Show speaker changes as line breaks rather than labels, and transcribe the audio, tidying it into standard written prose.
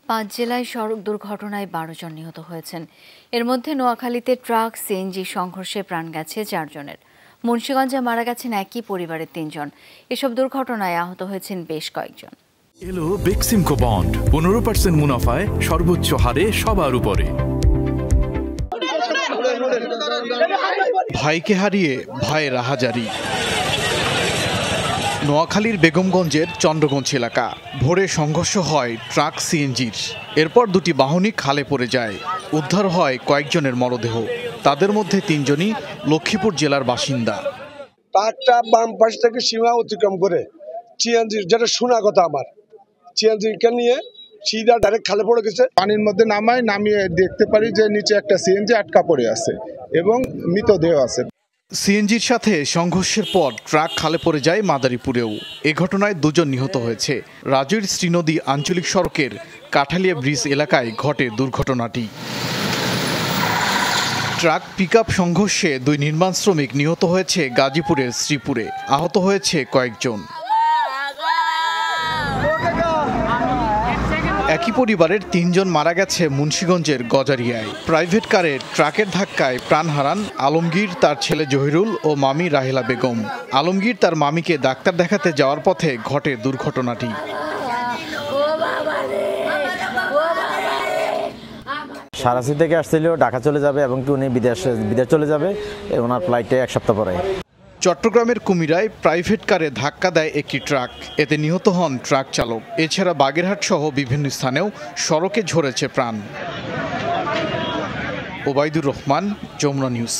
5 জেলায় সড়ক দুর্ঘটনায় 12 জন নিহত হয়েছেন। এর মধ্যে নোয়াখালীতে ট্রাক সিএনজি সংঘর্ষে প্রাণ গেছে 4 জনের। মুন্সিগঞ্জে মারা গেছেন একই পরিবারের 3 জন। এসব দুর্ঘটনায় আহত হয়েছেন বেশ কয়েকজন।
এলো বেক্সিমকো বন্ড 15% মুনাফায় সর্বোচ্চ হারে সবার উপরে। ভাইকে হারিয়ে ভাইয়ের হাজারি। নোয়াখালীর বেগমগঞ্জের চন্দ্রগঞ্জ এলাকা। ভোরে সংঘর্ষ হয় ট্রাক সিএনজির। এরপর দুটি বাহনই খালে পড়ে যায়। উদ্ধার হয় কয়েকজনের মরদেহ। তাদের মধ্যে 3 জনই লক্ষ্মীপুর জেলার বাসিন্দা।
ট্রাকটা বাম পাশ থেকে সীমা অতিক্রম করে সিএনজি, যেটা শোনা কথা আমার, সিএনজিকে নিয়ে সিধা ডাইরেক্ট খালে পড়ে গেছে।
পানির মধ্যে নামিয়ে দেখতে পারি যে নিচে একটা সিএনজি আটকা পড়ে আছে এবং মৃতদেহ আছে।
সিএনজির সাথে সংঘর্ষের পর ট্রাক খালে পড়ে যায় মাদারীপুরেও। এ ঘটনায় 2 জন নিহত হয়েছে। রাজৈর শ্রীনদী আঞ্চলিক সড়কের কাঠালিয়া ব্রিজ এলাকায় ঘটে দুর্ঘটনাটি। ট্রাক পিকআপ সংঘর্ষে 2 নির্মাণ শ্রমিক নিহত হয়েছে গাজীপুরের শ্রীপুরে। আহত হয়েছে কয়েকজন। একই পরিবারের 3 জন মারা গেছে মুন্সিগঞ্জের গজারিয়ায়। প্রাইভেট কারে ট্রাকের ধাক্কায় প্রাণ হারান আলমগীর, তার ছেলে জহিরুল ও মামি রাহেলা বেগম। আলমগীর তার মামিকে ডাক্তার দেখাতে যাওয়ার পথে ঘটে দুর্ঘটনাটি।
সারাসি থেকে আসছিল, ঢাকা চলে যাবে এবং উনি বিদেশ চলে যাবে। ওনার ফ্লাইটে 1 সপ্তাহ পরে।
চট্টগ্রামের কুমিরায় প্রাইভেট কারে ধাক্কা দেয় একটি ট্রাক। এতে নিহত হন ট্রাক চালক। এছাড়া বাগেরহাট সহ বিভিন্ন স্থানেও সড়কে ঝরেছে প্রাণ। ওবায়দুর রহমান, যমুনা নিউজ।